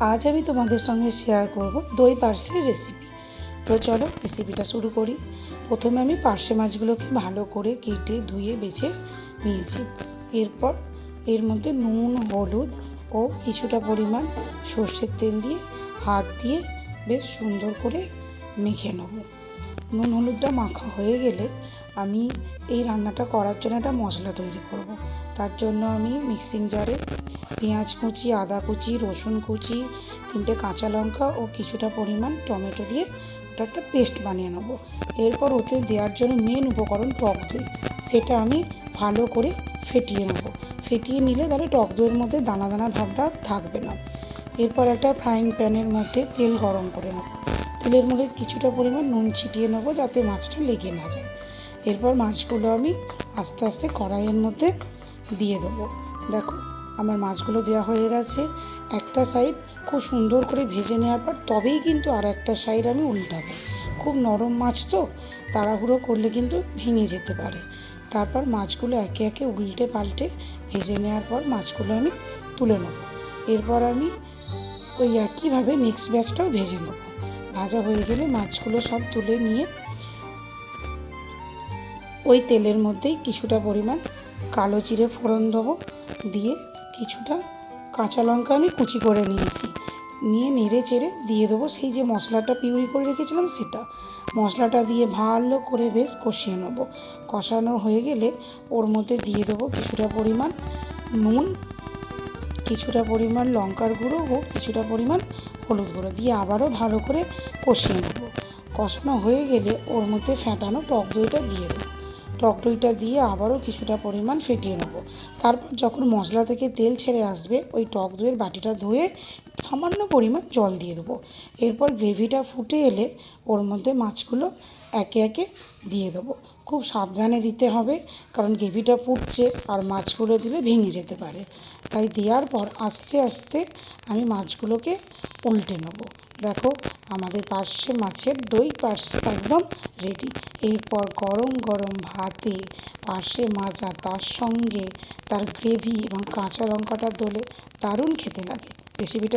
আজ আমি তোমাদের সঙ্গে শেয়ার করব দই পার্সের রেসিপি। তো চলো রেসিপিটা শুরু করি। প্রথমে আমি পার্সে মাছগুলোকে ভালো করে কেটে ধুয়ে বেছে নিয়েছি। এরপর এর মধ্যে নুন, হলুদ ও কিছুটা পরিমাণ সর্ষের তেল দিয়ে হাত দিয়ে বেশ সুন্দর করে মেখে নেব। নুন হলুদটা মাখা হয়ে গেলে আমি এই রান্নাটা করার জন্য একটা মশলা তৈরি করব। তার জন্য আমি মিক্সিং জারে পেঁয়াজ কুচি, আদা কুচি, রসুন কুচি, 3টে কাঁচা লঙ্কা ও কিছুটা পরিমাণ টমেটো দিয়ে ওটা একটা পেস্ট বানিয়ে নেব। এরপর ওতে দেওয়ার জন্য মেন উপকরণ টক দই, সেটা আমি ভালো করে ফেটিয়ে নেব। ফেটিয়ে নিলে তাহলে টক দইয়ের মধ্যে দানা দানা ভাবটা থাকবে না। এরপর একটা ফ্রাইং প্যানের মধ্যে তেল গরম করে নেব। তেলের মধ্যে কিছুটা পরিমাণ নুন ছিটিয়ে নেব যাতে মাছটা লেগে না যায়। এরপর মাছগুলো আমি আস্তে আস্তে কড়াইয়ের মধ্যে দিয়ে দেবো। দেখো আমার মাছগুলো দেওয়া হয়ে গেছে। একটা সাইড খুব সুন্দর করে ভেজে নেওয়ার পর তবেই কিন্তু আর একটা সাইড আমি উল্টাবো। খুব নরম মাছ তো, তাড়াহুড়ো করলে কিন্তু ভেঙে যেতে পারে। তারপর মাছগুলো একে একে উল্টে পাল্টে ভেজে নেওয়ার পর মাছগুলো আমি তুলে নেব। এরপর আমি ওই একইভাবে নেক্সট ব্যাচটাও ভেজে নেব। ভাজা হয়ে গেলে মাছগুলো সব তুলে নিয়ে ওই তেলের মধ্যেই কিছুটা পরিমাণ কালো জিরে ফোড়ন দেবো। দিয়ে কিছুটা কাঁচা লঙ্কা আমি কুচি করে নিয়েছি, নিয়ে নেড়ে চেড়ে দিয়ে দেবো সেই যে মশলাটা পিউরি করে রেখেছিলাম সেটা। মশলাটা দিয়ে ভালো করে বেশ কষিয়ে নেব। কষানো হয়ে গেলে ওর মধ্যে দিয়ে দেবো কিছুটা পরিমাণ নুন, কিছুটা পরিমাণ লঙ্কার গুঁড়ো ও কিছুটা পরিমাণ হলুদ গুঁড়ো দিয়ে আবারও ভালো করে কষিয়ে নেব। কষানো হয়ে গেলে ওর মধ্যে ফেটানো টক দইটা দিয়ে দেবো। টক দইটা দিয়ে আবারও কিছুটা পরিমাণ ফেটিয়ে নেব। তারপর যখন মশলা থেকে তেল ছেড়ে আসবে ওই টক দইয়ের বাটিটা ধুয়ে সামান্য পরিমাণ জল দিয়ে দেবো। এরপর গ্রেভিটা ফুটে এলে ওর মধ্যে মাছগুলো একে একে দিয়ে দেবো। খুব সাবধানে দিতে হবে, কারণ গ্রেভিটা ফুটছে আর মাছগুলো দিলে ভেঙে যেতে পারে। তাই দেওয়ার পর আস্তে আস্তে আমি মাছগুলোকে উল্টে নেব। দেখো আমাদের পার্সে মাছের দই পার্সে একদম রেডি। এরপর গরম গরম ভাতে পার্সে মাছ আর তার সঙ্গে তার গ্রেভি এবং কাঁচা লঙ্কাটা দলে দারুণ খেতে লাগে। রেসিপিটা